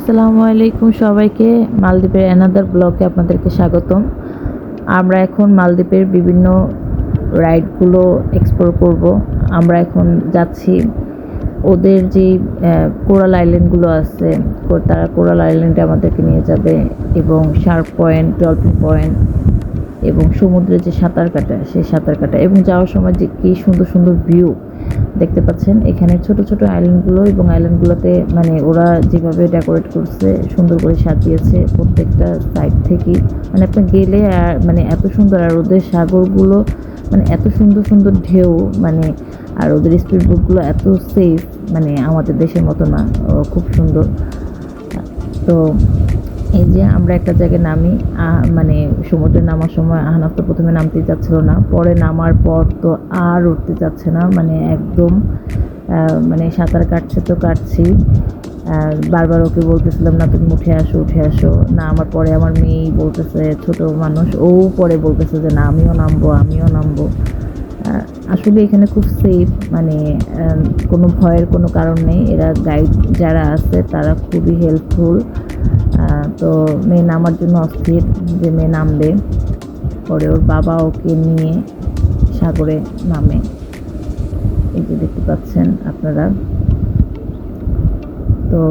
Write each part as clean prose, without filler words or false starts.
আসসালামু আলাইকুম সবাইকে। মালদ্বীপের অ্যানাদার ব্লগে আপনাদেরকে স্বাগতম। আমরা এখন মালদ্বীপের বিভিন্ন রাইডগুলো এক্সপ্লোর করব। আমরা এখন যাচ্ছি ওদের যেই কোরাল আইল্যান্ডগুলো আছে, তারা কোরাল আইল্যান্ডে আমাদেরকে নিয়ে যাবে এবং শার্ক পয়েন্ট, ডলফিন পয়েন্ট এবং সমুদ্রে যে সাঁতার কাটা, সেই সাঁতার কাটা এবং যাওয়ার সময় যে কী সুন্দর সুন্দর ভিউ দেখতে পাচ্ছেন। এখানে ছোট ছোট আইল্যান্ডগুলো এবং আইল্যান্ডগুলোতে মানে ওরা যেভাবে ডেকোরেট করছে, সুন্দর করে সাজিয়েছে প্রত্যেকটা সাইড থেকেই, মানে আপনি গেলে আর মানে এত সুন্দর। আর ওদের সাগরগুলো মানে এত সুন্দর সুন্দর ঢেউ, মানে আর ওদের স্পিড বোটগুলো এত সেফ, মানে আমাদের দেশের মতো না, খুব সুন্দর। তো এই যে আমরা একটা জায়গায় নামি, মানে সমুদ্রে নামার সময় আহনাফ তো প্রথমে নামতেই চাচ্ছিল না, পরে নামার পর তো আর উঠতে চাচ্ছে না, মানে একদম মানে সাঁতার কাটছে তো কাটছি। বারবার ওকে বলতেছিলাম না তুমি উঠে আসো উঠে আসো, না আমার পরে আমার মেয়েই বলতেছে, ছোট মানুষ, ও পরে বলতেছে যে না আমিও নামবো আমিও নামবো। আসলে এখানে খুব সেফ, মানে কোনো ভয়ের কোনো কারণ নেই। এরা গাইড যারা আছে তারা খুবই হেল্পফুল। তো মেয়ে নামার জন্য অস্থির যে মেয়ে নামবে, পরে ওর বাবা ওকে নিয়ে সাগরে নামে। এই যে দেখতে পাচ্ছেন আপনারা। তো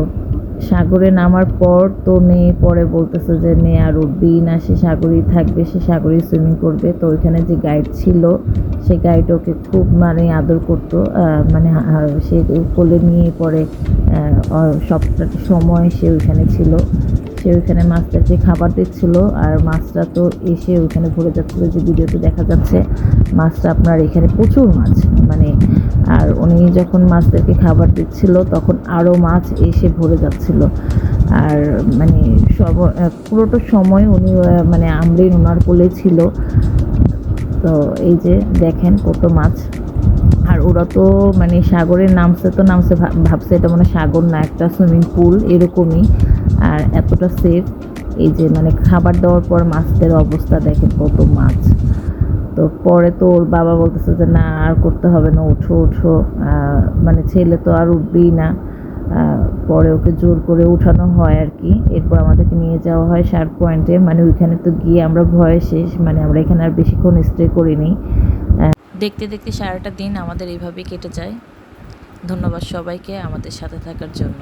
সাগরে নামার পর তো মেয়ে পরে বলতেছে যে মেয়ে আর উঠবেই না, সে সাগরেই থাকবে, সে সাগরেই সুইমিং করবে। তো ওইখানে যে গাইড ছিল, সে গাইড ওকে খুব মানে আদর করতো, মানে সে কোলে নিয়ে পরে সবটা সময় সে ওইখানে ছিল। সে ওইখানে মাছটাকে খাবার দিচ্ছিল, আর মাছটা তো এসে ওইখানে ভরে যাচ্ছিলো, যে ভিডিওতে দেখা যাচ্ছে মাছটা আপনার এখানে প্রচুর মাছ, মানে আর উনি যখন মাছদেরকে খাবার দিচ্ছিল তখন আরও মাছ এসে ভরে যাচ্ছিল। আর মানে পুরোটা সময় উনি মানে আমরিন ওনার কোলে ছিল। তো এই যে দেখেন কত মাছ। আর ওরা তো মানে সাগরে নামছে তো নামছে, ভাবছে এটা মানে সাগর না, একটা সুইমিং পুল এরকমই, আর এতটা সেফ। এই যে মানে খাবার দেওয়ার পর মাছদের অবস্থা দেখেন কত মাছ। তো পরে তো ওর বাবা বলতেছে যে না আর করতে হবে না, ওঠো ওঠো, মানে ছেলে তো আর উঠবেই না। পরে ওকে জোর করে উঠানো হয় আর কি। এরপর আমাদেরকে নিয়ে যাওয়া হয় শার্ক পয়েন্টে, মানে ওইখানে তো গিয়ে আমরা ভয়ে শেষ, মানে আমরা এখানে আর বেশিক্ষণ স্টে করিনি। দেখতে দেখতে সারাটা দিন আমাদের এইভাবেই কেটে যায়। ধন্যবাদ সবাইকে আমাদের সাথে থাকার জন্য।